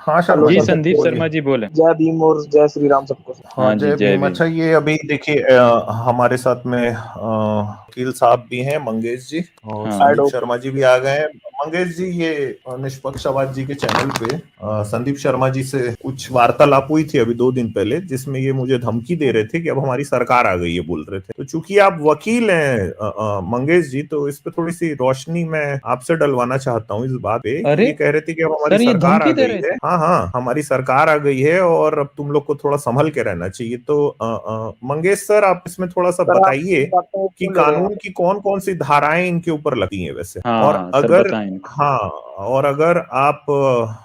हाँ हेलो शर्मा जी जी सर, संदीप बोलिए। शर्मा जी बोले। जय भीम और जय श्री राम सबको। हाँ हाँ जी जय जय भीम। भीम। अच्छा ये अभी देखिए हमारे साथ में वकील साहब भी हैं, मंगेश जी, और हाँ संदीप एडो शर्मा जी भी आ गए हैं। मंगेश जी, ये निष्पक्षपात जी के चैनल पे संदीप शर्मा जी से कुछ वार्तालाप हुई थी अभी 2 दिन पहले, जिसमें ये मुझे धमकी दे रहे थे कि अब हमारी सरकार आ गई है, बोल रहे थे। तो चूंकि आप वकील हैं मंगेश जी, तो इस पे थोड़ी सी रोशनी मैं आपसे डलवाना चाहता हूँ इस बात पे कि अरे ये कह रहे थे कि अब हमारी सर ये सरकार आ धमकी दे गई रहे है। थे? हाँ हाँ, हमारी सरकार आ गई है और अब तुम लोग को थोड़ा संभल के रहना चाहिए। तो मंगेश सर, आप इसमें थोड़ा सा सर, आप बताइए इन बातों को कि क्यों ले रहे हैं? कानून की कौन कौन सी धाराएं इनके ऊपर लगती हैं वैसे। और हाँ सर अगर बताएं इनको। हाँ, और अगर आप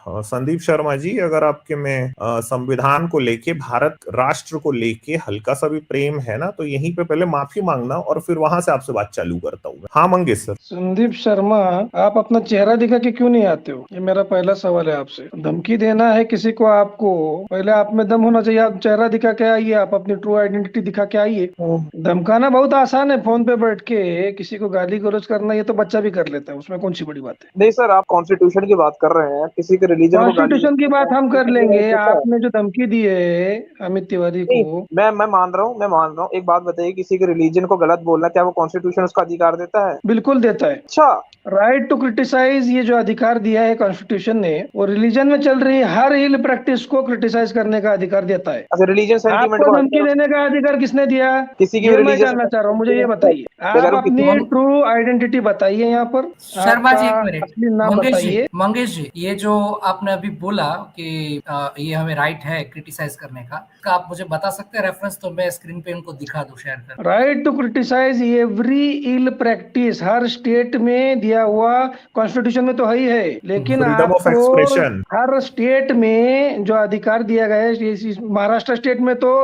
संदीप शर्मा जी, अगर आपके में संविधान को लेके, भारत राष्ट्र को लेके हल्का सा भी प्रेम है ना, तो यहीं पे पहले माफी मांगना और फिर वहां से आपसे बात चालू करता हूँ मैं। हाँ मंगेश सर। संदीप शर्मा, आप अपना चेहरा दिखा के क्यों नहीं आते हो? ये मेरा पहला सवाल है आपसे। धमकी देना है किसी को, आपको पहले आप में दम होना चाहिए। आप चेहरा दिखा के आइए, आप अपनी ट्रू आइडेंटिटी दिखा के आइए। धमकाना बहुत आसान है, फोन पे बैठ के किसी को गाली गलौज करना ये तो बच्चा भी कर लेता है, उसमें कौन सी बड़ी बात है? नहीं सर, आप कॉन्स्टिट्यूशन की बात कर रहे हैं, किसी के रिलीजन को गाली। कॉन्स्टिट्यूशन की बात हम कर Constitution में लेंगे। right होता है। आपने जो धमकी दी है अमित तिवारी नहीं, को, मैं मान रहा हूँ, एक बात बताइए, किसी के रिलीजन को गलत बोलना, क्या वो कॉन्स्टिट्यूशन उसका अधिकार देता है? बिल्कुल देता है। अच्छा। राइट टू क्रिटिसाइज, ये जो अधिकार दिया है कॉन्स्टिट्यूशन ने, वो रिलीजन में चल रही हर इल प्रैक्टिस को क्रिटिसाइज करने का अधिकार देता है। अच्छा, रिलीजन सेंटीमेंट आपको को धमकी देने का अधिकार किसने दिया? किसी की ये मैं रिलीजन जानना चाह रहा हूँ, मुझे ये बताइए। अगर आप वो अपनी ट्रू आइडेंटिटी बताइए यहाँ पर। शर्मा जी, एक आपका मिनट। असली नाम बताइए। मंगेश जी, ये जो आपने अभी बोला कि ये हमें राइट है क्रिटिसाइज करने का आप मुझे बता सकते हैं रेफरेंस? तो मैं स्क्रीन पे उनको दिखा दूं, शेयर कर। Right to criticise every ill practice हर स्टेट में दिया हुआ, कॉन्स्टिट्यूशन में तो है ही है, लेकिन फ्रीडम ऑफ आपको एक्सप्रेशन। हर स्टेट में जो अधिकार दिया गया है, महाराष्ट्र स्टेट में तो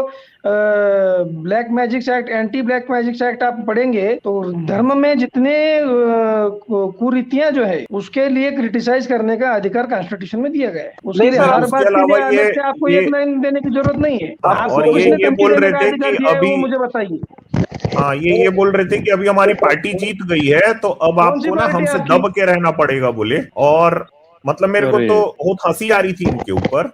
black magic act, anti black magic act आप पढ़ेंगे तो धर्म में जितने कुरीतियां जो है उसके लिए क्रिटिसाइज करने का अधिकार कॉन्स्टिट्यूशन में दिया गया है। उसके लिए सर, हर उसके बात के अलावा लिए अलग से आपको ये एक लाइन देने की जरूरत नहीं है। आपको और किसने ये धमकी बोल देने रहे का थे अधिकार कि दिया है अभी, वो मुझे बताइए। हाँ ये बोल रहे थे कि अभी हमारी पार्टी जीत गई है, तो अब कौन सी आपको ना पार्टी है हमसे आपकी? दब के रहना पड़ेगा बोले। और मतलब मेरे को अरे तो बहुत हंसी आ रही थी इनके ऊपर।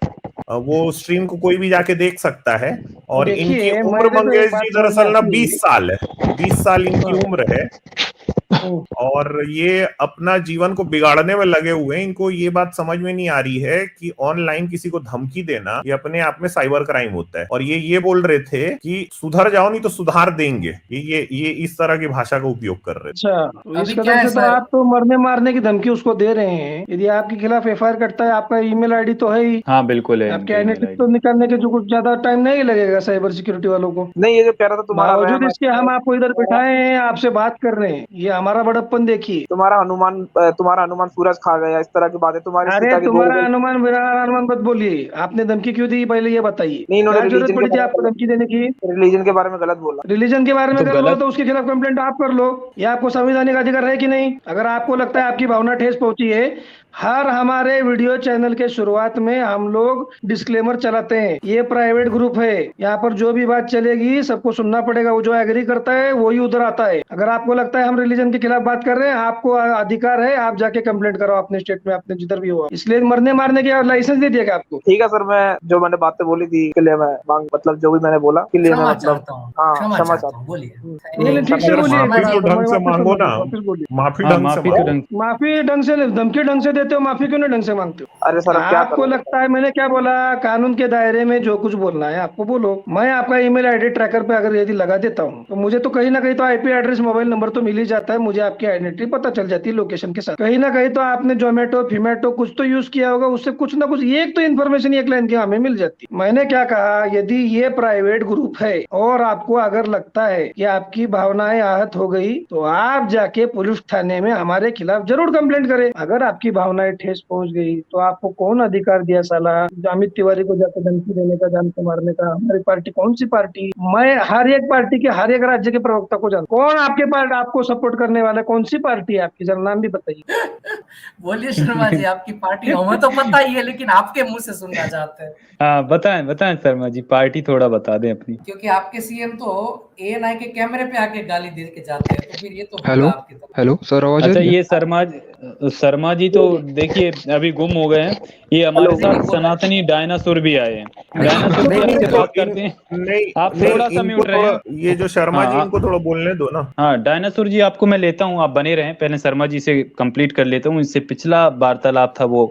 वो स्ट्रीम को कोई भी जाके देख सकता है। और इनकी देखिए, उम्र मैंने तो एक मंगेश बात जी समझ में दरअसल ना आती 20 साल है। 20 साल इनकी हाँ। उम्र है। और ये अपना जीवन को बिगाड़ने में लगे हुए हैं। इनको ये बात समझ में नहीं आ रही है कि ऑनलाइन किसी को धमकी देना ये अपने आप में साइबर क्राइम होता है। और ये बोल रहे थे कि सुधर जाओ नहीं तो सुधार देंगे। ये इस तरह की भाषा का उपयोग कर रहे थे। अच्छा, तो इस अभी क्या कदर है से तो सर? आप तो मरने मारने की धमकी उसको दे रहे हैं। यदि आपके खिलाफ एफआईआर करता है, आपका ईमेल आईडी तो है ही, हाँ बिल्कुल है आपके इनके ईमेल आइडेंटिटी तो आईडी। निकालने के जो कुछ ज्यादा टाइम नहीं लगेगा साइबर सिक्योरिटी वालों को। नहीं, ये जो कह रहा था तुम्हारा बावजूद रैम है, इसके हम आपको इधर बिठाए हैं, आपसे बात कर रहे हैं, ये हमारा बड़प्पन देखिए। तुम्हारा अनुमान सूरज खा गया, इस तरह की बातें तुम्हारे अरे पिता की तुम्हारा बोल। अनुमान मेरा अनुमान मत बोलिए। आपने धमकी क्यों दी पहले ये बताइए, नहीं, इन्होंने क्या जरूरत पड़ी थी आपको धमकी देने की? रिलीजन के बारे में गलत बोला। रिलीजन के बारे में तो कर लो गलत। तो उसके खिलाफ कंप्लेंट आप कर लो। ये आपको संवैधानिक अधिकार है कि नहीं? अगर आपको लगता है आपकी भावना ठेस पहुंची है, हर हमारे वीडियो चैनल के शुरुआत में हम लोग डिस्क्लेमर चलाते हैं, ये प्राइवेट ग्रुप है, यहाँ पर जो भी बात चलेगी सबको सुनना पड़ेगा। वो जो एग्री करता है वही उधर आता है। अगर आपको लगता है हम रिलीजन के खिलाफ बात कर रहे हैं, आपको अधिकार है, आप जाके कंप्लेंट करो अपने स्टेट में, अपने जिधर भी हो। इसलिए मरने मारने की लाइसेंस दे दिएगा आपको। ठीक है सर, मैंने बातें बोली थी के लिए मैं मतलब जो भी मैंने बोला के लिए मैं क्षमा मतलब चाहता हूँ, हाँ, क्षमा क्षमा चाहता हूँ, बोलिए। नहीं नहीं, ठीक से यार बोलिए एक बार। माफी आप तो ढंग से वापस मांगो ना। वापस बोलिए। माफी हाँ ढंग से माफी तो मांगो। ढंग। माफी ढंग से धमकी ढंग से देते हो, माफी क्यों नहीं ढंग से मांगते हो? अरे सर, अब क्या आपको करूँ? लगता है मैंने क्या बोला? कानून के दायरे में जो कुछ बोलना है आपको बोलो। मैं आपका ईमेल आईडी ट्रैकर पे अगर यदि लगा देता हूँ तो मुझे तो कहीं ना कहीं तो आईपी एड्रेस, मोबाइल नंबर तो मिल ही जाता है। मुझे आपकी आइडेंटिटी पता चल जाती है लोकेशन के साथ। कहीं ना कहीं तो आपने जोमेटो फिमेटो कुछ तो यूज किया होगा, उससे कुछ ना कुछ एक तो इन्फॉर्मेशन एक लाइन की हमें मिल जाती। मैंने क्या कहा, यदि ये प्राइवेट ग्रुप है और आपको अगर लगता है कि आपकी भावनाएं आहत हो गई तो आप जाके पुलिस थाने में हमारे खिलाफ जरूर कंप्लेंट करें। अगर आपकी भावनाएं ठेस पहुंच गई तो आपको कौन अधिकार दिया साला अमित तिवारी को जाकर धमकी देने का, जान से मारने का? हमारी पार्टी कौन सी पार्टी? मैं हर एक पार्टी के हर एक राज्य के प्रवक्ता को जानता हूं। कौन आपके पार्टी आपको सपोर्ट करने वाला, कौन सी पार्टी है आपकी? जरा नाम भी बताइए। बोलिए शर्मा जी, आपकी पार्टी हमें तो पता ही है, लेकिन आपके मुंह से सुनना चाहते हैं। हाँ बताएं बताएं शर्मा जी, पार्टी थोड़ा बता दें अपनी। क्योंकि आपके सीएम तो एएनआई के कैमरे पे आके गाली दे के जाते हैं, तो फिर ये तो होगा हेलो आपकी तरफ। हेलो सर, आवाज आ अच्छा रही है? ये शर्मा शर्मा जी तो देखिए अभी गुम हो गए हैं। ये हमारे साथ सनातनी डायनासोर भी आए हैं। डायनासोर जी नहीं आपसे तो बात करते हैं। नहीं आप नहीं, थोड़ा सा इनको म्यूट रहे थोड़ा, हैं। ये जो शर्मा जी हाँ इनको थोड़ा बोलने दो ना। हाँ, डायनासोर जी आपको मैं लेता हूँ, आप बने रहें। पहले शर्मा जी से कंप्लीट कर लेता हूँ। इससे पिछला वार्तालाप था वो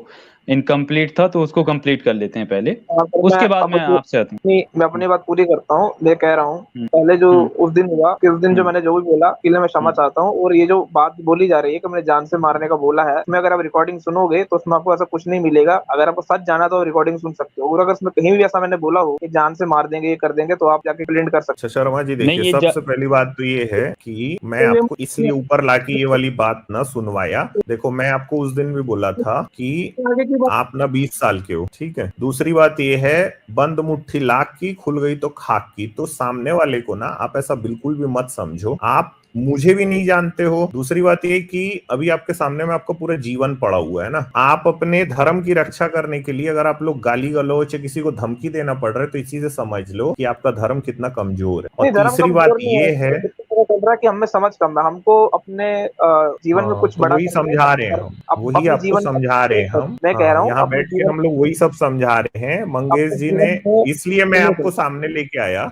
इनकम्प्लीट था, तो उसको कंप्लीट कर लेते हैं पहले, हाँ, पर उसके बाद मैं आपसे आता मैं अपनी बात पूरी करता हूँ। मैं कह रहा हूँ हूँ। पहले जो हम्म, उस दिन हुआ कि उस दिन जो हम्म, मैंने जो भी बोला कि मैं क्षमा हम्म। चाहता हूँ, और ये जो बात बोली जा रही है कि मैंने जान से मारने का बोला है, इसमें अगर आप रिकॉर्डिंग सुनोगे तो उसमें आपको ऐसा कुछ नहीं मिलेगा। अगर आपको सच जाना तो रिकॉर्डिंग सुन सकते हो, और अगर इसमें कहीं भी ऐसा मैंने बोला हो कि जान से मार देंगे, ये कर देंगे, तो आप जाके कंप्लेंट कर सकते अच्छा शर्मा जी, नहीं देखिए ये सबसे पहली बात तो ये है कि मैं आपको इसलिए ऊपर लाके ये वाली बात ना सुनवाया। देखो मैं आपको उस दिन भी बोला था कि हो। आगे की बात आप ना 20 साल के हो, ठीक है। दूसरी बात ये है, बंद मुट्ठी लाख की खुल गई तो खाक की। तो सामने वाले को ना आप ऐसा बिल्कुल भी मत समझो, आप मुझे भी नहीं जानते हो। दूसरी बात ये कि अभी आपके सामने में आपका पूरा जीवन पड़ा हुआ है ना। आप अपने धर्म की रक्षा करने के लिए अगर आप लोग गाली गलौच या किसी को धमकी देना पड़ रहा है, तो इसी से समझ लो कि आपका धर्म कितना कमजोर है। और नहीं, धर्म तीसरी बात कमजोर नहीं ये है, है, इससे पता चल रहा है कि हमें समझ कम है। हमको अपने जीवन में हाँ कुछ तो बड़ा वही करना है। समझा रहे हैं हम, वही अपने आपको जीवन समझा रहे हैं हम। मैं कह रहा हाँ हूँ यहाँ अपने बैठ के जीवन हम लोग वही सब समझा रहे हैं। मंगेश अपने जी ने, जीवन में इसलिए मैं सुनिए आपको सामने लेके आया।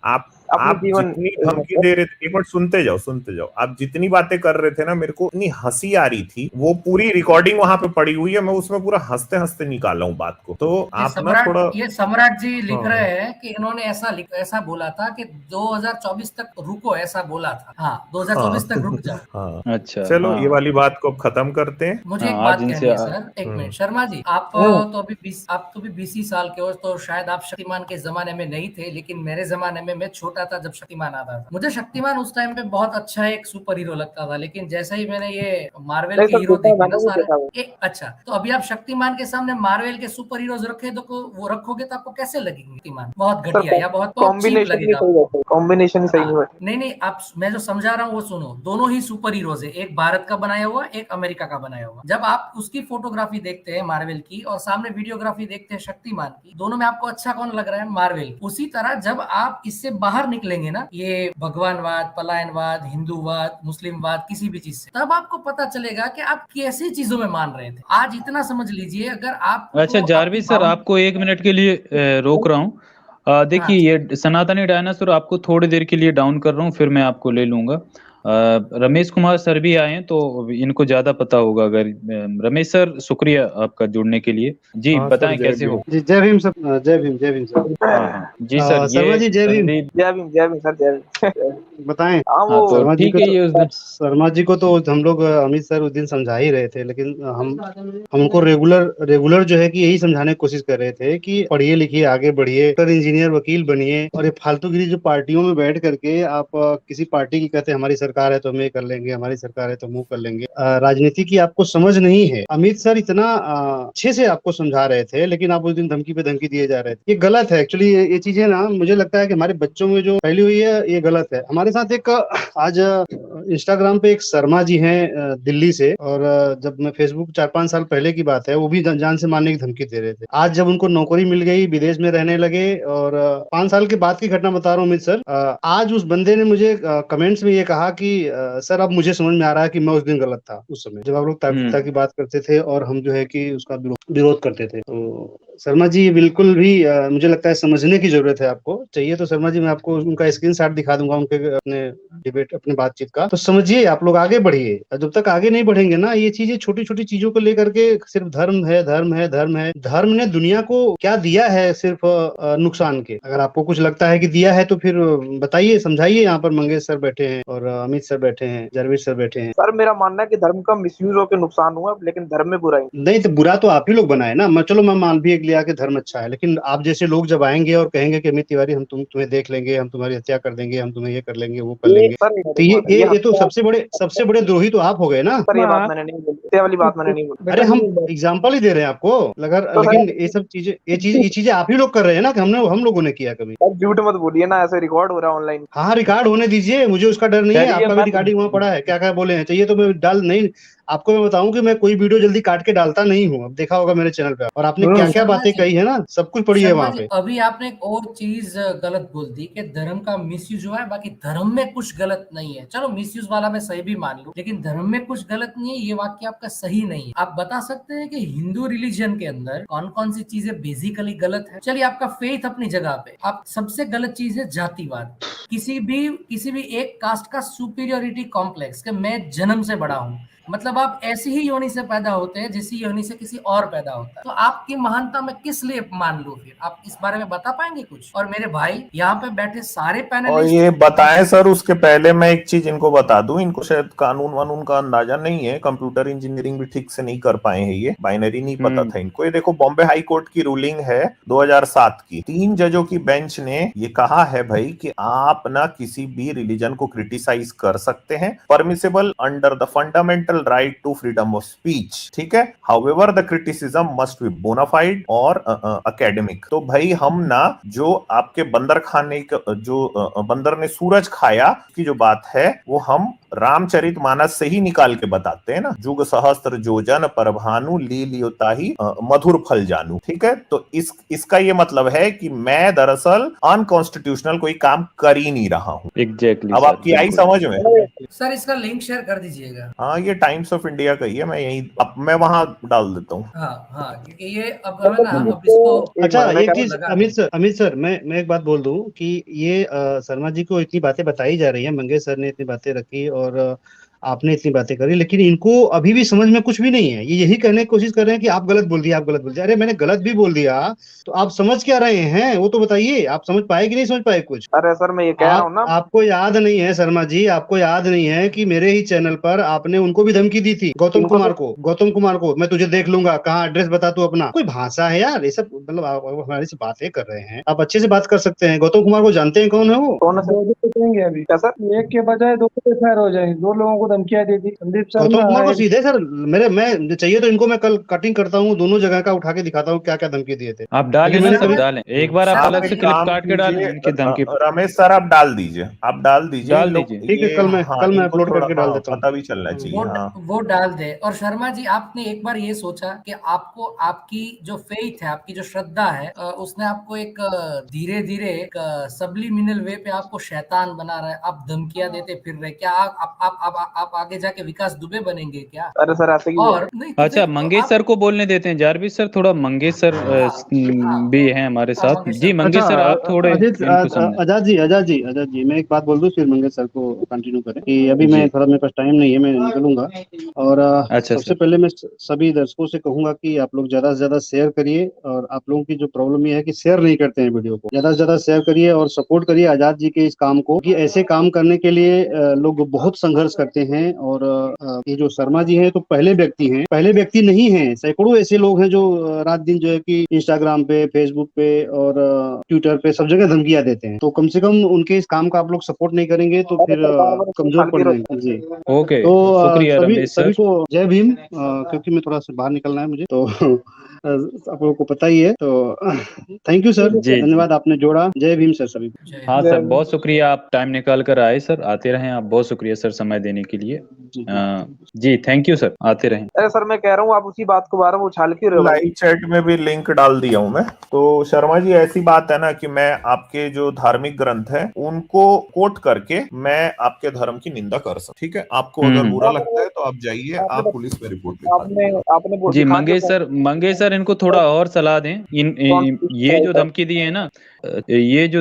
अपने आप जीवन जितनी धमकी दे रहे थे, एक मिनट सुनते जाओ सुनते जाओ, आप जितनी बातें कर रहे थे ना, मेरे को इतनी हंसी आ रही थी। वो पूरी रिकॉर्डिंग वहां पे पड़ी हुई है, मैं उसमें पूरा हंसते हंसते निकाला हूँ बात को। तो आप ना थोड़ा, ये सम्राट जी लिख हाँ रहे हैं कि इन्होंने ऐसा बोला था कि 2024 तक रुको, ऐसा बोला था। हाँ, 2024 तक हाँ रुक जाओ। हाँ, अच्छा चलो ये हाँ वाली बात को अब खत्म करते हैं। मुझे हाँ, एक आज बात इनसे कहनी है सर, एक मिनट। शर्मा जी, आप तो अभी 20 साल के हो, तो शायद आप शक्तिमान के जमाने में नहीं थे, लेकिन मेरे जमाने में मैं छोटा था जब शक्तिमान आता था। मुझे शक्तिमान उस टाइम पे बहुत अच्छा एक सुपर हीरो लगता था, लेकिन जैसे ही मैंने ये मार्वल के सब हीरो देखा है, देखे मैंने ना भी सारे, देखा है। अच्छा, तो अभी आप शक्तिमान के सामने मार्वल के सुपर हीरोज रखे तो वो रखोगे तो आपको कैसे लगेंगे? शक्तिमान बहुत सर घटिया या बहुत बहुत चीप कॉम्बिनेशन नहीं लगेगा सही आपको। बैठे, कॉम्बिनेशन ही सही नहीं हाँ, बैठे। नहीं, आप, मैं जो समझा रहा हूँ वो सुनो। दोनों ही सुपर हीरोज है, एक भारत का बनाया हुआ, एक अमेरिका का बनाया हुआ। जब आप उसकी फोटोग्राफी देखते हैं मार्वल की, और सामने वीडियोग्राफी देखते हैं शक्तिमान की, दोनों में आपको अच्छा कौन लग रहा है? मार्वल। उसी तरह जब आप इससे बाहर निकलेंगे ना, ये भगवानवाद, पलायनवाद, हिंदूवाद, मुस्लिमवाद, किसी भी चीज से, तब आपको पता चलेगा कि आप कैसी चीजों में मान रहे थे। आज इतना समझ लीजिए, अगर आप अच्छा जारवी सर, आपको 1 मिनट के लिए रोक रहा हूँ। हाँ, देखिए ये सनातनी डायनासोर आपको थोड़ी देर के लिए डाउन कर रहा हूँ, फिर मैं आपको ले लूंगा। रमेश कुमार सर भी आए हैं, तो इनको ज्यादा पता होगा। अगर रमेश सर, शुक्रिया आपका जुड़ने के लिए। जी हाँ सर, बताएं जय कैसे भीम हो। जी, जय भीम सर, जय भीम, जय भीम सर। हाँ हाँ जी सर, शर्मा ये जी, जय भीम। संदीप। जय भीम सर, जय भीम। बताएं। हाँ हाँ वो तो शर्मा जी ठीक को है, ये उस तो दिन शर्मा जी को तो हम लोग अमित सर उस दिन समझा ही रहे थे, लेकिन हम उनको रेगुलर जो है कि यही समझाने की कोशिश कर रहे थे कि पढ़िए लिखिए, आगे बढ़िए, डॉक्टर, इंजीनियर, वकील बनिए। और ये फालतूगिरी जो पार्टियों में बैठ करके आप किसी पार्टी की कहते हैं हमारी सरकार है तो हम ये कर लेंगे, हमारी सरकार है तो मुंह कर लेंगे। राजनीति की आपको समझ नहीं है। अमित सर इतना अच्छे से आपको समझा रहे थे, लेकिन आप उस दिन धमकी पे धमकी दिए जा रहे थे। ये गलत है एक्चुअली। ये चीजें ना, मुझे लगता है कि हमारे बच्चों में जो फैली हुई है, ये गलत है। हमारे साथ एक आज इंस्टाग्राम पे एक शर्मा जी हैं दिल्ली से, और जब मैं फेसबुक 4-5 साल पहले की बात है, वो भी जान से मारने की धमकी दे रहे थे। आज जब उनको नौकरी मिल गई, विदेश में रहने लगे, और 5 साल के बाद की घटना बता रहा हूँ अमित सर। आज उस बंदे ने मुझे कमेंट्स में ये कहा कि सर अब मुझे समझ में आ रहा है कि मैं उस दिन गलत था, उस समय जब आप लोग तार्किकता की बात करते थे और हम जो है कि उसका विरोध करते थे। तो शर्मा जी बिल्कुल भी मुझे लगता है समझने की जरूरत है। आपको चाहिए तो शर्मा जी मैं आपको उनका स्क्रीनशॉट दिखा दूंगा, उनके अपने डिबेट, अपने बातचीत का। तो समझिए, आप लोग आगे बढ़िए। जब तक आगे नहीं बढ़ेंगे ना, ये चीजें छोटी छोटी चीजों को लेकर के सिर्फ धर्म है, धर्म है, धर्म है। धर्म ने दुनिया को क्या दिया है? सिर्फ नुकसान के। अगर आपको कुछ लगता है कि दिया है तो फिर बताइए, समझाइए। यहाँ पर मंगेश सर बैठे हैं और अमित सर बैठे हैं, जरवीर सर बैठे हैं। सर मेरा मानना है कि धर्म का मिसयूज होकर नुकसान हुआ, लेकिन धर्म में बुराई नहीं तो बुरा तो आप ही लोग बनाए ना। चलो मैं मान भी लिया कि धर्म अच्छा है, लेकिन आप जैसे लोग जब आएंगे और कहेंगे कि अमित तिवारी हम तुम्हें देख लेंगे, हम तुम्हारी हत्या कर देंगे, हम तुम्हें ये कर लेंगे, वो कर लेंगे, तो ये तो सबसे बड़े द्रोही तो आप हो गए ना। सर ये बात मैंने नहीं बोली, ये वाली बात मैंने नहीं बोली। अरे हम एग्जाम्पल ही दे रहे हैं आपको। लेकिन ये सब चीजें, ये चीजें आप ही लोग कर रहे हैं ना, कि हम लोगों ने किया कभी? सर झूठ मत बोलिए ना, ऐसे रिकॉर्ड हो रहा है ऑनलाइन। हाँ रिकॉर्ड होने दीजिए, मुझे उसका डर नहीं है। आपका भी रिकॉर्डिंग वहाँ पड़ा है, क्या क्या बोले हैं। चाहिए तो मैं डाल नहीं, आपको मैं बताऊं कि मैं कोई वीडियो जल्दी काट के डालता नहीं हूँ, अब देखा होगा मेरे चैनल पे, और आपने क्या क्या शर्मा बातें जी, कही है ना, सब कुछ पड़ी है शर्मा वहां जी, पे। अभी आपने एक और चीज गलत बोल दी कि धर्म का मिसयूज हुआ है, बाकी धर्म में कुछ गलत नहीं है। चलो मिसयूज वाला मैं सही भी मान लूं, लेकिन धर्म में कुछ गलत नहीं है, ये वाक्य आपका सही नहीं है। आप बता सकते हैं कि हिंदू रिलीजन के अंदर कौन कौन सी चीजें बेसिकली गलत है? चलिए, आपका फेथ अपनी जगह पे, आप सबसे गलत चीज है जातिवाद। किसी भी एक कास्ट का सुपीरियोरिटी कॉम्प्लेक्स कि मैं जन्म से बड़ा हूँ, मतलब आप ऐसी ही योनि से पैदा होते हैं जैसी योनि से किसी और पैदा होता है, तो आपकी महानता मैं किस लिए मान लूं? फिर आप इस बारे में बता पाएंगे कुछ? और मेरे भाई यहाँ पे बैठे सारे और पैनलिस्ट, ये बताएं सर, उसके पहले मैं एक चीज इनको बता दूं, इनको शायद कानून वानून का अंदाजा नहीं है, कंप्यूटर इंजीनियरिंग भी ठीक से नहीं कर पाए हैं, ये बाइनरी नहीं पता था इनको। ये देखो, बॉम्बे हाई कोर्ट की रूलिंग है 2007 की, 3 जजों की बेंच ने ये कहा है भाई कि आप ना किसी भी रिलीजन को क्रिटिसाइज कर सकते हैं, permissible under the fundamental right to freedom of speech, ठीक है। However the criticism must be bona fide और एकेडमिक। तो भाई हम ना, जो आपके बंदर खाने जो बंदर ने सूरज खाया की जो बात है, वो हम रामचरितमानस से ही निकाल के बताते हैं ना, जुग सहस्त्र जोजन परभानु लीलियोताहि मधुर फल जानू, ठीक है। तो इसका ये मतलब है कि मैं दरअसल अनकॉन्स्टिट्यूशनल कोई काम कर ही नहीं रहा हूँ। एग्जैक्टली अब आपकी आई समझ में? सर इसका लिंक शेयर कर दीजिएगा। हाँ, ये टाइम्स ऑफ इंडिया का ही है, मैं यही, अब मैं वहां डाल देता हूँ। हाँ हाँ, क्योंकि ये अब हमें ना, अब इसको अच्छा, एक चीज लगा अमित सर, मैं एक बात बोल दूं कि ये शर्मा जी को इतनी बातें बताई जा रही है, मंगेश सर ने इतनी बातें रखी और आपने इतनी बातें करी, लेकिन इनको अभी भी समझ में कुछ भी नहीं है। ये यही कहने की कोशिश कर रहे हैं कि आप गलत बोल दिया, आप गलत बोल दिया। अरे मैंने गलत भी बोल दिया तो आप समझ क्या रहे हैं, वो तो बताइए, आप समझ पाए कि नहीं समझ पाए कुछ? अरे सर मैं ये कह रहा हूँ ना, आपको याद नहीं है शर्मा जी, आपको याद नहीं है कि मेरे ही चैनल पर आपने उनको भी धमकी दी थी, गौतम कुमार को, मैं तुझे देख लूंगा, कहाँ एड्रेस बता तू अपना। कोई भाषा है यार, ये सब मतलब आप हमारे से बातें कर रहे हैं, आप अच्छे से बात कर सकते हैं। गौतम कुमार को जानते हैं कौन है वो? कौन से करेंगे अभी क्या सर? एक के बजाय दो एफआईआर हो जाएंगे, 2 लोगों को धमकियां दे दी। संदीप गौतम कुमार शर्मा को सीधे सर, मैं चाहिए तो इनको मैं कल कटिंग करता हूँ, दोनों जगह का उठा के दिखाता हूँ क्या क्या धमकी दिए थे। आप डालें लेकिन ना मैंने सर, कभी डालें एक बार, आप आप अलग एक से क्लिप काम काट के डालें कीजिए, इनकी धमकी। रमेश सर आप डाल दीजिए, आप डाल दीजिए, डाल इन लोग दीजिए। ठीक है, ये, कल मैं हाँ, इनको अपलोड थोड़ा, करके डाल हाँ, देता हूँ। पता भी चलना चाहिए। हाँ, वो डाल दे। और शर्मा जी, आपने एक बार ये सोचा कि आपको, आपकी जो फेथ है, आपकी जो श्रद्धा है, उसने आपको एक धीरे धीरे एक सबलिमिनल वे पे आपको शैतान बना रहा है, आप धमकियां देते फिर रहे। क्या आप आगे जाके विकास दुबे बनेंगे क्या? अरे सर ऐसे ही और नहीं तो अच्छा, फिर तो मंगेश आप, सर को बोलने देते हैं, जारविस सर थोड़ा, मंगेश सर भी हैं हमारे हाँ, साथ जी। मंगेश सर आप थोड़े इनको समझें। आजाद जी, मैं एक बात बोल दूं, फिर मंगेश सर को कंटिन्यू करें कि अभी मैं जी, थोड़ा, मेरे पास टाइम नहीं है, मैं निकलूंगा। और अच्छा सबसे सर। पहले मैं सभी दर्शकों से कहूंगा कि आप लोग ज्यादा से ज्यादा शेयर करिए, और आप लोगों की जो प्रॉब्लम ये है कि शेयर नहीं करते हैं वीडियो को, ज्यादा से ज्यादा शेयर करिए और सपोर्ट करिए आजाद जी के इस काम को, कि ऐसे काम करने के लिए लोग बहुत संघर्ष करते हैं। और ये जो शर्मा जी हैं तो पहले व्यक्ति नहीं है, सैकड़ों ऐसे लोग हैं जो रात दिन जो है कि इंस्टाग्राम पे, फेसबुक पे और ट्विटर पे सब जगह धमकियां देते हैं। तो कम से कम उनके इस काम का आप लोग सपोर्ट नहीं करेंगे तो फिर कमजोर पड़ जाएंगे जी। ओके, तो शुक्रिया रमेश सभी सर। को जय भीम। क्योंकि मैं थोड़ा सा बाहर निकलना है मुझे, तो आप लोगों को पता ही है। तो थैंक यू सर, जी, धन्यवाद आपने जोड़ा। जय भीम सर सभी को। जय हाँ सर, बहुत शुक्रिया, आप टाइम निकाल कर आए सर, आते रहें आप। बहुत शुक्रिया सर समय देने के लिए। जी, थैंक यू सर, आते रहें। अरे सर मैं कह रहा हूँ, आप उसी बात को बार बार उछाल क्यों रहे हो भाई? लाइव चैट में भी लिंक डाल दिया हूं मैं। तो शर्मा जी, ऐसी बात है ना कि मैं आपके जो धार्मिक ग्रंथ है उनको कोट करके मैं आपके धर्म की निंदा कर सकता, ठीक है। आपको अगर बुरा लगता है तो आप जाइए, आप पुलिस में रिपोर्ट लिखा दीजिए। आपने जी, दिखा मंगेश सर इनको थोड़ा और सलाह दें। ये जो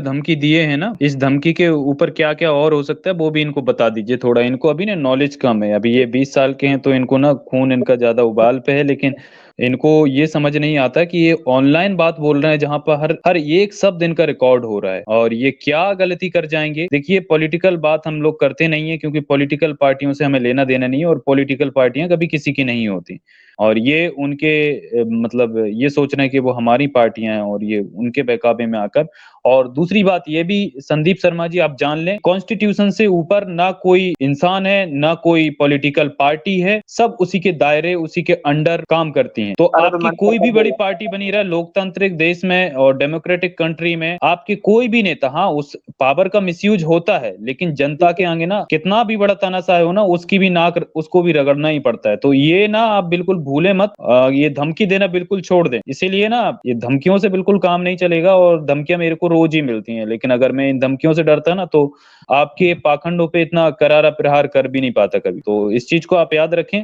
धमकी दिए हैं ना, इस धमकी के ऊपर क्या क्या और हो सकता है वो भी इनको बता दीजिए थोड़ा। इनको अभी ना नॉलेज कम है, अभी ये 20 साल के हैं, तो इनको ना खून इनका ज्यादा उबाल पे है, लेकिन इनको ये समझ नहीं आता कि ये ऑनलाइन बात बोल रहे हैं जहां पर हर एक शब्द इनका रिकॉर्ड हो रहा है, और ये क्या गलती कर जाएंगे। देखिए, पॉलिटिकल बात हम लोग करते नहीं है, क्योंकि पॉलिटिकल पार्टियों से हमें लेना देना नहीं है, और पॉलिटिकल पार्टियां कभी किसी की नहीं होती। और ये उनके मतलब ये सोच रहे हैं कि वो हमारी पार्टियां हैं, और ये उनके बहकावे में आकर। और दूसरी बात ये भी संदीप शर्मा जी आप जान लें, कॉन्स्टिट्यूशन से ऊपर ना कोई इंसान है, ना कोई पॉलिटिकल पार्टी है, सब उसी के दायरे, उसी के अंडर काम करती है। तो अरे तो आपकी मैंने कोई भी पता बड़ी बोला। पार्टी बनी रहे लोकतांत्रिक देश में और डेमोक्रेटिक कंट्री में, आपके कोई भी नेता, हाँ उस पावर का मिसयूज होता है, लेकिन जनता के आगे ना कितना भी बड़ा तानाशाह हो ना, उसकी भी नाक उसको भी रगड़ना ही पड़ता है। तो ये ना आप बिल्कुल भूले मत, ये धमकी देना बिल्कुल छोड़ दें। इसीलिए ना ये धमकियों से बिल्कुल काम नहीं चलेगा, और धमकियां मेरे को रोज ही मिलती हैं, लेकिन अगर मैं इन धमकियों से डरता ना तो आपके पाखंडों पे इतना करारा प्रहार कर भी नहीं पाता कभी। तो इस चीज को आप याद रखें,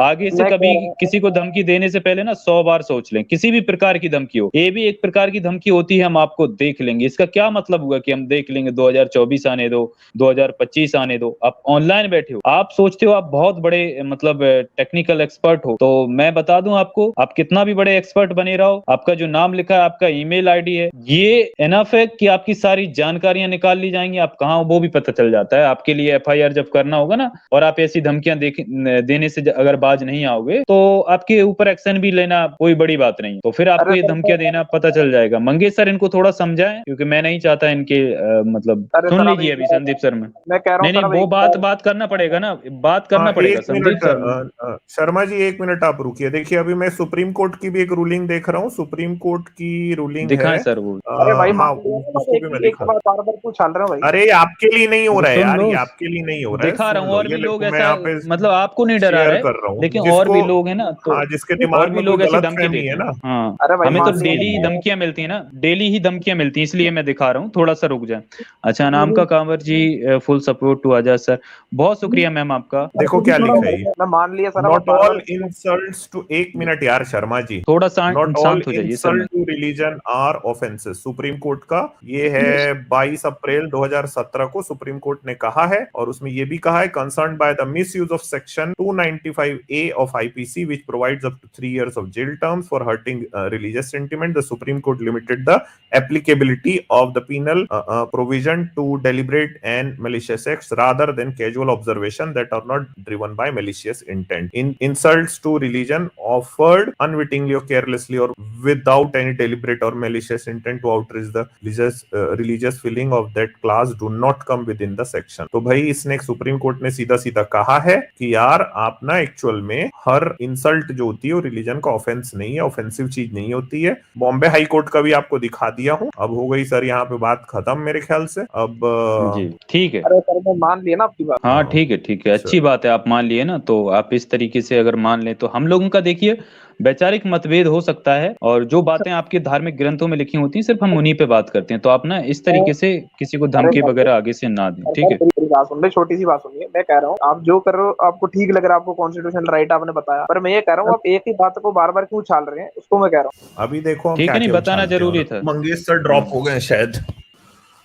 आगे से मैं कभी कह रहा किसी को धमकी देने से पहले ना 100 बार सोच लें। किसी भी प्रकार की धमकी हो, ये भी एक प्रकार की धमकी होती है, हम आपको देख लेंगे। इसका क्या मतलब हुआ कि हम देख लेंगे? 2024 आने दो, 2025 आने दो। आप ऑनलाइन बैठे हो, आप सोचते हो आप बहुत बड़े मतलब टेक्निकल एक्सपर्ट हो, तो मैं बता दूं आपको, आप कितना भी बड़े एक्सपर्ट बने रहो, आपका जो नाम लिखा है, आपका ईमेल आईडी है, ये एनफ है कि आपकी सारी जानकारियां निकाल ली जाएंगी। आप कहाँ हो वो भी पता चल जाता है। आपके लिए एफआईआर जब करना होगा ना, और आप ऐसी धमकियां देने से अगर बाज नहीं आओगे, तो आपके ऊपर एक्शन भी लेना कोई बड़ी बात नहीं। तो फिर आपको अरे ये सर धमकियां देना पता चल जाएगा। मंगेश सर इनको थोड़ा समझाएं, क्योंकि मैं नहीं चाहता इनके मतलब अरे सुन सर अब लीजिए एक अभी बार संदीप सर में। मैं कह रहा हूँ नहीं सर, नहीं, अब वो एक बात बार बात करना पड़ेगा ना, बात करना पड़ेगा एक संदीप मिनट सर। शर्मा जी, एक मिनट आप रुकिए। देखिए अभी मैं सुप्रीम कोर्ट की भी एक रूलिंग देख रहा हूँ। सुप्रीम कोर्ट की रूलिंग है। दिखाएं सर वो। अरे भाई हाँ, मान लिया ना, उसको एक भी मैं एक दिखा। बार बार बार क्यों छाल रहे हो भाई? अरे ये आपके लिए नहीं हो तो रहा है सुन यार, लो, ये आपके लिए नहीं हो रहा है। दिखा रहा सुन हूँ। लो, और ये भी लोग देखो मैं ऐसा, यहाँ पे मतलब आपको नहीं डरा शेयर रहा है, कर रहा हूँ लेकिन और जिसको, भी लोग हैं ना, तो हाँ, जिसके और दिमाग भी में कोई लोग ऐसी गलत धमकी फहमी देते है हैं। ना। हाँ, अरे भाई हमें तो मान लिया डेली ही ना। धमकियां मिलती है ना, डेली ही धमकियां मिलती हैं, इसलिए मैं दिखा रहा हूँ। थोड़ा सा रुक जाए। अच्छा, नाम का Kanwar ji, full support to Azad sir. बहुत शुक्रिया मैम आपका। देखो क्या लिखा है ये। मैं मान लिया सर, अब आप not bar all bar insults to, एक मिनट यार शर्मा जी, थोड़ा नॉट ऑल शांत हो जाइए सर। मैं insult to religion or offences. Supreme Court का ये है 22 अप्रैल 2017 को सुप्रीम कोर्ट ने कहा है, और उसमें ये भी कहा है, concern by the misuse of section 295A of IPC which provides up to 3 years of jail terms for hurting religious sentiment. The Supreme Court limited the applicability of the penal provision to deliberate and malicious acts rather than casual observation that are not driven by malicious intent. In insults to religion offered unwittingly or carelessly or without any deliberate or malicious intent to outrage the religious feeling of that class do not come within the section. तो भाई इसने supreme court ने सीधा सीधा कहा है कि यार आप ना एक्चुअल में हर इंसल्ट जो होती है वो रिलीजन का ऑफेंस नहीं है, ऑफेंसिव चीज नहीं होती है। बॉम्बे हाई कोर्ट का भी आपको दिखा दिया हूँ। अब हो गई सर यहाँ पे बात खत्म मेरे ख्याल से। अब जी ठीक है। अरे सर मैं मान लिया ना आपकी बात। हाँ ठीक है, ठीक है, अच्छी बात है, आप मान लिए ना। तो आप इस तरीके से अगर मान लें, तो हम लोगों का देखिए वैचारिक मतभेद हो सकता है, और जो बातें आपके धार्मिक ग्रंथों में लिखी होती हैं सिर्फ हम उन्हीं पे बात करते हैं। तो आप ना इस तरीके से किसी को धमकी वगैरह आगे से ना दें, ठीक है? मेरी बात सुन ले, छोटी सी बात सुनिए। मैं कह रहा हूँ आप जो कर रहे हो आपको ठीक लग रहा है, आपको कॉन्स्टिट्यूशनल राइट आपने बताया, पर मैं ये कह रहा हूँ आप एक ही बात को बार बार क्यों छाल रहे हैं, उसको मैं कह रहा हूँ। अभी देखो हम ठीक क्या है, नहीं क्या बताना उछालते हैं। जरूरी और था। मंगेश सर ड्रॉप हो गए शायद।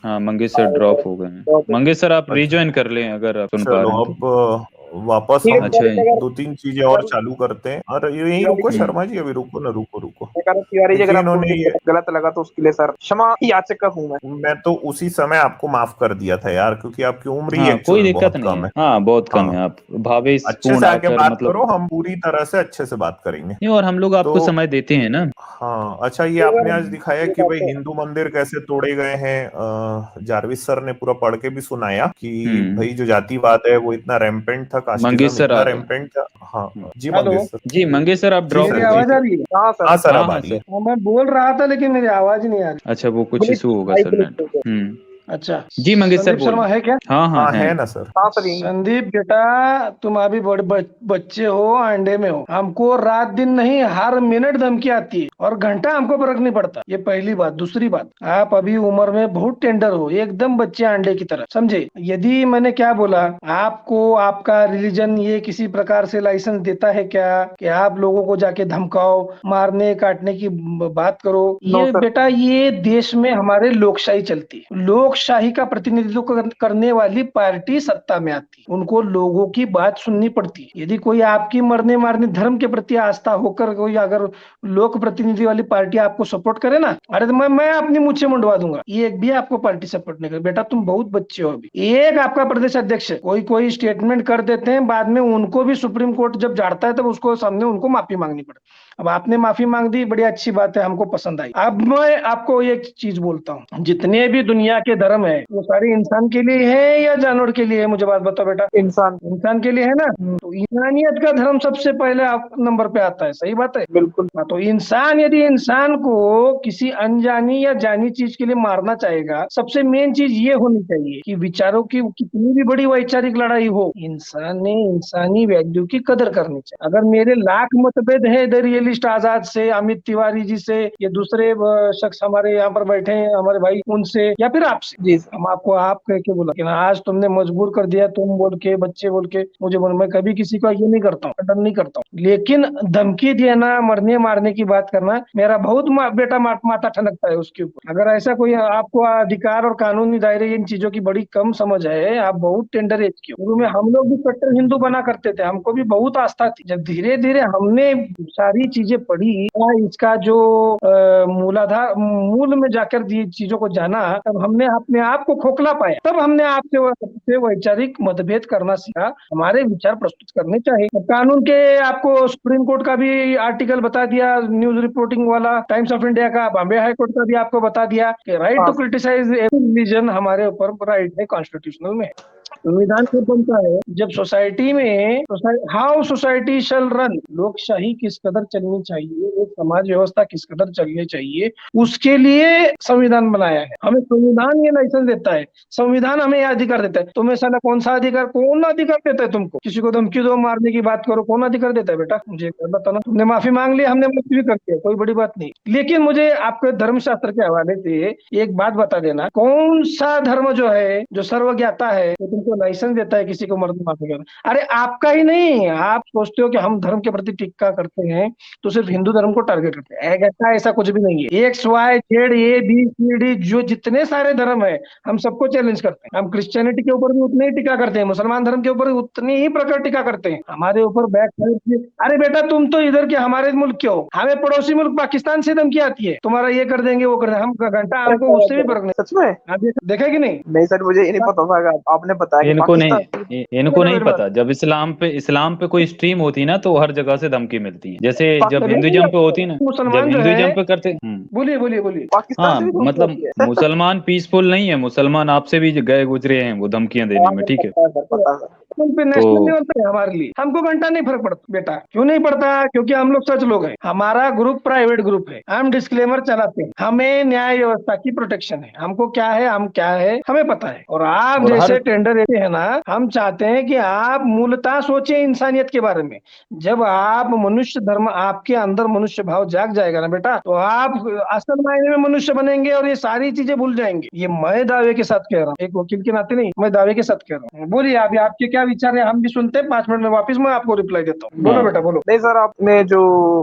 हाँ, मंगेश सर ड्रॉप हो गए हैं। मंगेश सर आप रिज्वाइन कर लें अगर आप सुन पा चलो रहे हैं तो। अब वापस ठीक है, हम अच्छा है। दो तीन चीजें और चालू करते हैं। और यही रुको शर्मा जी, अभी रुको ना, रुको। मैं कह रहा हूँ तिवारी जी, अगर देखिए आपको इन्होंने ये, गलत लगा तो उसके लिए सर क्षमा याचक हूँ मैं तो उसी समय आपको माफ कर दिया था यार, क्योंकि आपकी उम्र ही हाँ, कोई एक्चुअल में दिक्कत बहुत नहीं कम है। है। हाँ, बहुत कम हाँ, है। आप अच्छे भावेशपूर्ण से आके आकर बात मतलब करो, हम पूरी तरह से अच्छे से बात करेंगे। नहीं, और हम लोग आपको तो समय देते हैं ना। हाँ, अच्छा, ये आपने आज दिखाया कि भाई हिंदू मंदिर कैसे तोड़े गए हैं। जारविस सर ने पूरा पढ़ के भी सुनाया कि भाई जो जातिवाद है वो इतना रैम्पेंट था, मंगेश कास्टिज्म सर इतना आ गए। रैम्पेंट था। हाँ जी हेलो। मंगेश सर। जी मंगेश सर, आप जी ड्रॉप मेरी सर, हो जी गए आवाज आ थे। रही है? हाँ सर। हाँ सर, हाँ अब आ हाँ रही है। सर। हाँ, मैं बोल रहा था लेकिन मेरी आवाज नहीं आ रही। अच्छा, वो कुछ इशू होगा सर नेट। अच्छा, जी मंगेश सर संदीप शर्मा बोलिए। है क्या? हाँ हाँ हाँ है। है ना सर। हाँ सर यही। संदीप बेटा, तुम अभी बड़े बच्चे हो, अंडे में हो। हमको रात दिन नहीं, हर मिनट धमकी आती है और घंटा हमको फर्क नहीं पड़ता। ये पहली बात। दूसरी बात, आप अभी उम्र में बहुत टेंडर हो, एकदम बच्चे अंडे की तरह, समझे? यदि मैंने क्या बोला आपको, आपका रिलीजन ये किसी प्रकार से लाइसेंस देता है क्या कि आप लोगों को जाके धमकाओ, मारने काटने की बात करो? नो ये सर। बेटा, ये देश में हमारे लोकशाही चलती है। लोकशाही का प्रतिनिधित्व करने वाली पार्टी सत्ता में आती है, उनको लोगों की बात सुननी पड़ती है। यदि कोई आपकी मरने मारने धर्म के प्रति आस्था होकर कोई अगर लोक प्रतिनिधि प्रतिनिधि वाली पार्टी आपको सपोर्ट करे ना, अरे तो मैं अपनी मुझसे मुंडवा दूंगा, ये एक भी आपको पार्टी सपोर्ट नहीं करे। बेटा तुम बहुत बच्चे हो अभी। एक आपका प्रदेश अध्यक्ष कोई स्टेटमेंट कर देते हैं, बाद में उनको भी सुप्रीम कोर्ट जब झाड़ता है तब उसको सामने उनको माफी मांगनी पड़े। अब आपने माफी मांग दी, बड़ी अच्छी बात है, हमको पसंद आई। अब मैं आपको एक चीज बोलता हूँ, जितने भी दुनिया के धर्म है वो सारे इंसान के लिए है या जानवर के लिए है? मुझे बात बताओ बेटा। इंसान के लिए है ना, तो इंसानियत का धर्म सबसे पहले नंबर पे आता है, सही बात है? बिल्कुल। तो इंसान यदि इंसान को किसी अनजानी या जानी चीज के लिए मारना चाहेगा, सबसे मेन चीज ये होनी चाहिए कि विचारों की कितनी भी बड़ी वैचारिक लड़ाई हो, इंसान ने इंसानी वैल्यू की कदर करनी चाहिए। अगर मेरे लाख मतभेद है इधर रियलिस्ट आजाद से, अमित तिवारी जी से, ये दूसरे शख्स हमारे यहाँ पर बैठे हैं हमारे भाई, उनसे या फिर आपसे, जी हम आपको आप कह के बोला कि आज तुमने मजबूर कर दिया, तुम बोल के, बच्चे बोल के मुझे बोल। मैं कभी किसी का ये नहीं करता हूँ, डर नहीं करता हूँ, लेकिन धमकी देना, मरने मारने की बात करना, मेरा बहुत बेटा माथा ठनकता है उसके ऊपर। अगर ऐसा कोई आपको अधिकार और कानूनी दायरे इन चीजों की बड़ी कम समझ है, आप बहुत टेंडर एज के। शुरू में हम लोग भी कट्टर हिंदू बना करते थे, हमको भी बहुत आस्था थी। जब धीरे धीरे हमने सारी चीजें पढ़ी, इसका जो मूलाधार मूल में जाकर चीजों को जाना, तब हमने अपने आप को खोखला पाया, तब हमने आपसे वैचारिक मतभेद करना सीखा, हमारे विचार प्रस्तुत करने चाहिए। कानून के आपको सुप्रीम कोर्ट का भी आर्टिकल बता दिया, न्यूज रिपोर्टिंग वाला, टाइम्स ऑफ इंडिया का, बॉम्बे हाई कोर्ट का भी आपको बता दिया कि राइट टू क्रिटिसाइज रिलीजन हमारे ऊपर राइट है, कॉन्स्टिट्यूशनल में। संविधान कब बनता है? जब सोसाइटी में हाउ सोसाइटी शैल रन, लोकशाही किस कदर चलनी चाहिए, एक समाज व्यवस्था किस कदर चलनी चाहिए, उसके लिए संविधान बनाया है। हमें संविधान ये लाइसेंस देता है, संविधान हमें यह अधिकार देता है। तुम्हें साला कौन अधिकार देता है तुमको? किसी को धमकी दो, मारने की बात करो, कौन अधिकार देता है बेटा? मुझे बताना। तुमने माफी मांग ली, हमने माफी भी कर दिया, कोई बड़ी बात नहीं। लेकिन मुझे आपके धर्मशास्त्र के हवाले से एक बात बता देना, कौन सा धर्म जो है, जो सर्वज्ञाता है, तो तुमको लाइसेंस देता है किसी को मर्द माफी करना? अरे आपका ही नहीं, आप सोचते हो कि हम धर्म के प्रति टिक्का करते हैं तो सिर्फ हिंदू धर्म को टारगेट करते हैं, ऐसा कुछ भी नहीं है। X Y Z A B C D जो जितने सारे धर्म है, हम सबको चैलेंज करते हैं। हम क्रिश्चियनिटी के ऊपर भी उतने ही टिक्का करते हैं, मुसलमान धर्म के ऊपर उतनी ही प्रकार टिक्का करते हैं। हमारे ऊपर अरे बेटा तुम तो इधर के हमारे मुल्क के हो, हमें पड़ोसी मुल्क पाकिस्तान से धमकी आती है, तुम्हारा ये कर देंगे वो कर देंगे, हम घंटा आपको उससे भी फर्क नहीं। सच में देखा कि नहीं? नहीं सर, मुझे ये नहीं पता था, आपने बताया। इनको नहीं पता। जब इस्लाम पे कोई स्ट्रीम होती है ना, तो हर जगह से धमकी मिलती है। जैसे जब हिंदुइज्म पे होती है ना, जब हिंदुइज्म पे करते, बोलिए हाँ, मतलब मुसलमान पीसफुल नहीं है, मुसलमान आपसे भी गए गुजरे हैं वो धमकियां देने में, ठीक है? पे नेशनल लेवल पे हमारे लिए हमको घंटा नहीं फर्क पड़ता बेटा। क्यों नहीं पड़ता? क्योंकि हम लोग सच लोग हैं, हमारा ग्रुप प्राइवेट ग्रुप है, हम डिस्क्लेमर चलाते हैं, हमें न्याय व्यवस्था की प्रोटेक्शन है, हमको क्या है, हम क्या है हमें पता है। और आप जैसे टेंडर देते हैं ना, हम चाहते हैं कि आप मूलतः सोचे इंसानियत के बारे में। जब आप मनुष्य धर्म, आपके अंदर मनुष्य भाव जाग जाएगा ना बेटा, तो आप असल मायने में मनुष्य बनेंगे और ये सारी चीजें भूल जाएंगे। ये मैं दावे के साथ कह रहा हूँ, एक वकील के नाते नहीं, मैं दावे के साथ कह रहा हूँ। बोलिए आप, आपके क्या विचार है, हम भी सुनते हैं। 5 मिनट में वापस मैं आपको रिप्लाई देता हूँ। बोलो बेटा बोलो। नहीं सर, आपने जो,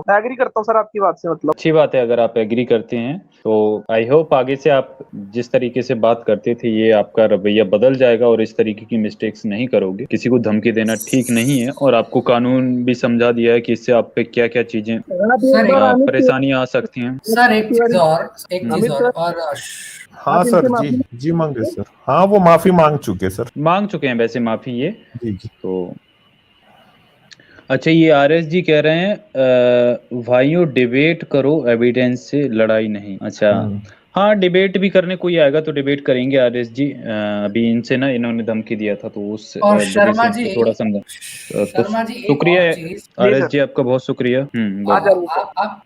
मैं एग्री करता हूँ सर आपकी बात से, मतलब अच्छी बात है अगर आप एग्री करते हैं, तो आई होप आगे से आप जिस तरीके से बात करते थे ये आपका रवैया बदल जाएगा और इस तरीके की मिस्टेक्स नहीं करोगे। किसी को धमकी देना ठीक नहीं है, और आपको कानून भी समझा दिया है कि इससे आप पे क्या क्या चीजें परेशानियां आ सकती हैं। सर एक चीज और हाँ सर, जी मंगे सर, हाँ वो माफी मांग चुके हैं वैसे माफी ये जी। तो अच्छा, ये आरएस जी कह रहे हैं भाइयों डिबेट करो, एविडेंस से लड़ाई नहीं। अच्छा, हाँ डिबेट भी करने कोई आएगा तो डिबेट करेंगे आरएस जी। अभी इनसे ना इन्होंने धमकी दिया था तो उस और शर्मा जी थोड़ा समझा। तो शुक्रिया आरएस जी, आपका बहुत शुक्रिया।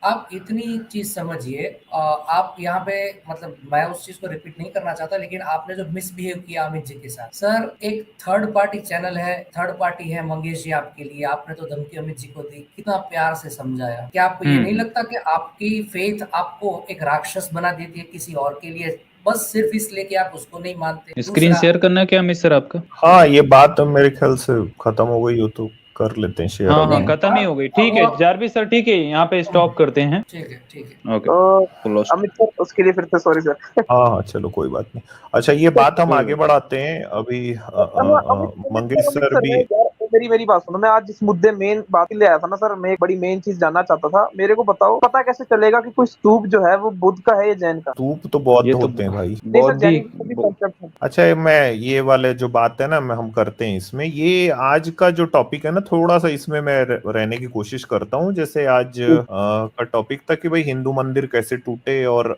आप इतनी चीज समझिए, आप यहाँ पे, मतलब मैं उस चीज को रिपीट नहीं करना चाहता, लेकिन आपने जो मिसबिहेव किया अमित जी के साथ, सर एक थर्ड पार्टी चैनल है, थर्ड पार्टी है मंगेश जी आपके लिए, आपने तो धमकी अमित जी को दी, कितना प्यार से समझाया। क्या आपको ये नहीं लगता कि आपकी फेथ आपको एक राक्षस बना देती है किसी और के लिए, बस सिर्फ इसलिए कि आप उसको नहीं मानते? स्क्रीन शेयर करना है क्या अमित सर आपका? हाँ, ये बात मेरे ख्याल से खत्म हो गई हो तो कर लेते हैं शेयर। हाँ खत्म ही हो गई, ठीक है जारविस सर, ठीक है यहाँ पे स्टॉप करते हैं। ठीक है ओके, तो अमित सर उसके लिए फिर से सॉरी सर। हाँ चलो कोई बात नहीं। अच्छा, ये बात हम आगे बढ़ाते हैं। अभी मंगेश सर भी मेरी बात सुनो, मैं आज जिस मुद्दे मेन बात के लिए आया था ना सर, मैं एक बड़ी मेन चीज जानना चाहता था। मेरे को बताओ, पता कैसे चलेगा कि कोई स्तूप जो है वो बुद्ध का है या जैन का? स्तूप तो बौद्ध ये तो होते हैं भाई। नहीं सर, जैनिज्म बौद्धिक का भी concept है। अच्छा, मैं ये वाले जो बात है ना, मैं हम करते हैं इसमें, ये आज का जो टॉपिक है ना, थोड़ा सा इसमें मैं रहने की कोशिश करता हूँ। जैसे आज का टॉपिक था कि भाई हिंदू मंदिर कैसे टूटे, और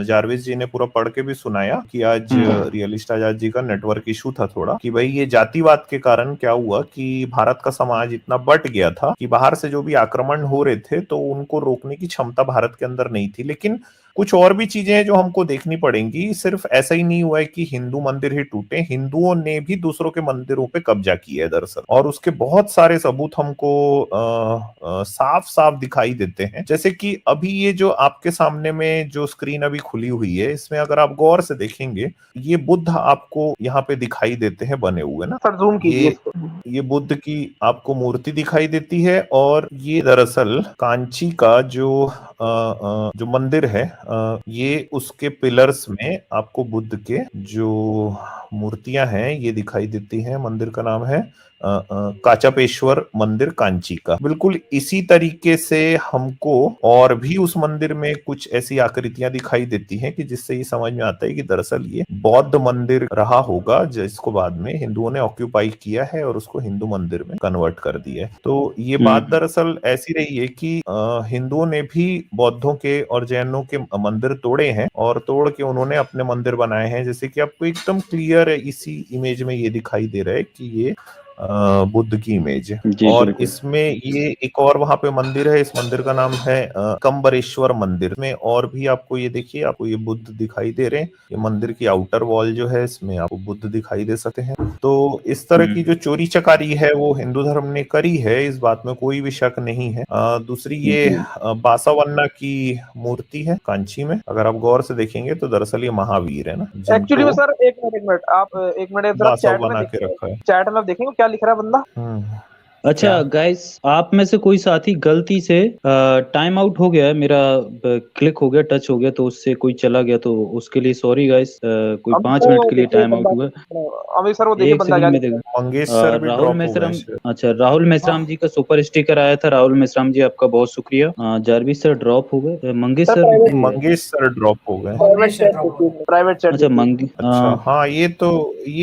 जारविस जी ने पूरा पढ़ के भी सुनाया कि आज रियलिस्ट आजाद जी का नेटवर्क इशू था थोड़ा, कि भाई ये जातिवाद के कारण क्या हुआ कि भारत का समाज इतना बट गया था कि बाहर से जो भी आक्रमण हो रहे थे तो उनको रोकने की क्षमता भारत के अंदर नहीं थी। लेकिन कुछ और भी चीजें हैं जो हमको देखनी पड़ेंगी। सिर्फ ऐसा ही नहीं हुआ है कि हिंदू मंदिर ही टूटे, हिंदुओं ने भी दूसरों के मंदिरों पे कब्जा किया है दरअसल, और उसके बहुत सारे सबूत हमको साफ साफ दिखाई देते हैं। जैसे कि अभी ये जो आपके सामने में जो स्क्रीन अभी खुली हुई है, इसमें अगर आप गौर से देखेंगे, ये बुद्ध आपको यहाँ पे दिखाई देते हैं बने हुए ना। सर जूम कीजिए इसको। ये बुद्ध की आपको मूर्ति दिखाई देती है, और ये दरअसल कांची का जो मंदिर है, ये उसके पिलर्स में आपको बुद्ध के जो मूर्तियां हैं ये दिखाई देती हैं। मंदिर का नाम है काचापेश्वर मंदिर कांची का। बिल्कुल इसी तरीके से हमको और भी उस मंदिर में कुछ ऐसी आकृतियां दिखाई देती हैं कि जिससे ये समझ में आता है कि दरअसल ये बौद्ध मंदिर रहा होगा, जिसको बाद में हिंदुओं ने ऑक्यूपाई किया है और उसको हिंदू मंदिर में कन्वर्ट कर दिया है। तो ये बात दरअसल ऐसी रही है कि हिंदुओं ने भी बौद्धों के और जैनों के मंदिर तोड़े हैं, और तोड़ के उन्होंने अपने मंदिर बनाए हैं। जैसे कि आपको एकदम क्लियर है इसी इमेज में ये दिखाई दे रहा है कि ये बुद्ध की इमेज है। और बिल्कुल। इसमें ये एक और वहां पे मंदिर है, इस मंदिर का नाम है कंबरेश्वर मंदिर। में और भी आपको ये देखिए, आपको ये बुद्ध दिखाई दे रहे हैं। ये मंदिर की आउटर वॉल जो है, इसमें आपको बुद्ध दिखाई दे सकते हैं। तो इस तरह की जो चोरी चकारी है वो हिंदू धर्म ने करी है, इस बात में कोई भी शक नहीं है। दूसरी ये बासावन्ना की मूर्ति है कांची में, अगर आप गौर से देखेंगे तो दरअसल ये महावीर है ना। एक्चुअली में सर एक मिनट आप एक मिनट चैट बना में के रखा है। चैट में देखेंगे क्या लिख रहा है बंदा। अच्छा गाइस, आप में से कोई साथी गलती से टाइम आउट हो गया है, मेरा क्लिक हो गया, टच हो गया, तो उससे कोई चला गया, तो उसके लिए सॉरी गाइस। कोई 5 मिनट के लिए टाइम आउट हुआ। अमित सर वो देखिए एक बंदा सेकंड में क्या देखो। मंगेश सर भी राहुल ड्रॉप हो मेश्राम, गए। अच्छा राहुल मेश्राम जी का सुपर स्टिकर आया था। राहुल मेश्राम जी आपका बहुत शुक्रिया। जारविस सर ड्रॉप हो गए, मंगेश सर भी थे। मंगेश सर ड्रॉप हो गए। Private chat. अच्छा अच्छा हाँ, ये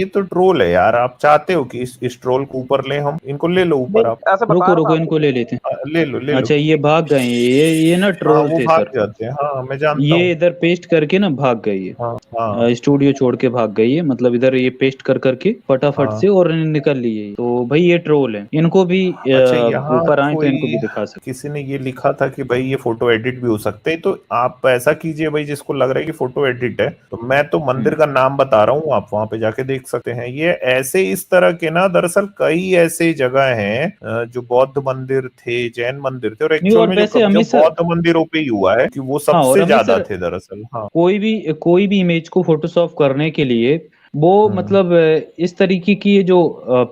तो ट्रोल है यार। आप चाहते हो कि इस ट्रोल को ऊपर ले, हम इनको ले लो ऊपर। आप ऐसे बता रुको रहा था इनको ले लेते हैं। ले लो। अच्छा ये भाग गए, ये ना हाँ, ट्रोल वो थे भाग सर। जाते हैं। हाँ मैं जानता ये हूँ। इधर पेस्ट करके ना भाग गई है। हाँ स्टूडियो छोड़ के भाग गई है, मतलब इधर ये पेस्ट करके फटाफट हाँ। से और निकल लिए। तो भाई ये ट्रोल है, इनको भी अच्छा, यहाँ ऊपर आए तो इनको कोई भी दिखा सकते। किसी ने ये लिखा था कि भाई ये फोटो एडिट भी हो सकते हैं, तो आप ऐसा कीजिए भाई, जिसको लग रहा है कि फोटो एडिट है, तो मैं तो मंदिर का नाम बता रहा हूँ, आप वहां पे जाके देख सकते हैं। ये ऐसे इस तरह के ना दरअसल कई ऐसे जगह हैं जो बौद्ध मंदिर थे, जैन मंदिर थे, और नहीं, और एक्चुअल में जो वैसे कब्जा अमित सर, बौद्ध मंदिरों पे ही हुआ है कि वो हाँ और सबसे अमित ज्यादा सर, थे दरअसल। हाँ कोई भी इमेज को फोटोशॉप करने के लिए वो मतलब इस तरीके की ये जो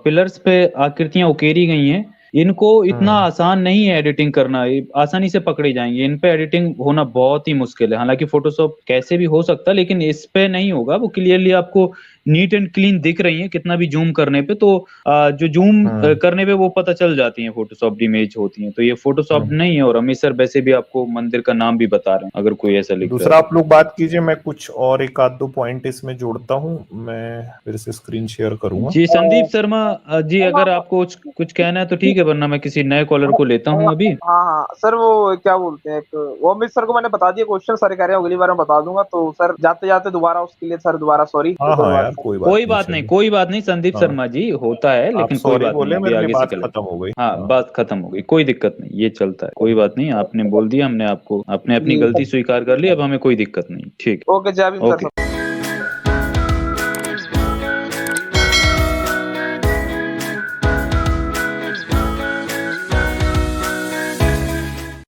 पिलर्स पे आकृतियां उकेरी गई हैं, इनको इतना आसान नहीं है एडिटिंग करना, ये आसानी से पकड़े जाएंगे। इन पे एडिटिंग होना बहुत ही मुश्किल है। हालांकि फोटोशॉप कैसे भी हो सकता है, लेकिन इस पे नहीं होगा। वो क्लियरली आपको नीट एंड क्लीन दिख रही है, कितना भी जूम करने पे तो जो जूम करने पे वो पता चल जाती है फोटोशॉप इमेज होती है। तो ये फोटोशॉप नहीं है। और अमित सर वैसे भी आपको मंदिर का नाम भी बता रहे हैं, अगर कोई ऐसा लिख दूसरा आप लोग बात कीजिए, मैं कुछ और एक आध दो पॉइंट इसमें जोड़ता हूँ। मैं फिर से स्क्रीन शेयर करूंगा। जी संदीप शर्मा जी, अगर आपको कुछ कहना है तो ठीक है, वरना मैं किसी नए कॉलर को लेता हूँ अभी। हाँ सर, वो क्या बोलते हैं, वो अमित सर को मैंने बता दिया क्वेश्चन, सर कह रहे हैं अगली बार मैं बता दूंगा। तो सर जाते जाते दोबारा उसके लिए सर दोबारा सॉरी। हाँ यार, कोई बात नहीं संदीप शर्मा जी, होता है, लेकिन कोई बात नहीं, अभी आगे से खत्म हो गई। हाँ बात खत्म हो गई, कोई दिक्कत नहीं, ये चलता है, कोई बात नहीं। आपने बोल दिया, हमने आपको अपनी गलती स्वीकार कर ली, अब हमें कोई दिक्कत नहीं। ठीक है, ओके जय भीम सर।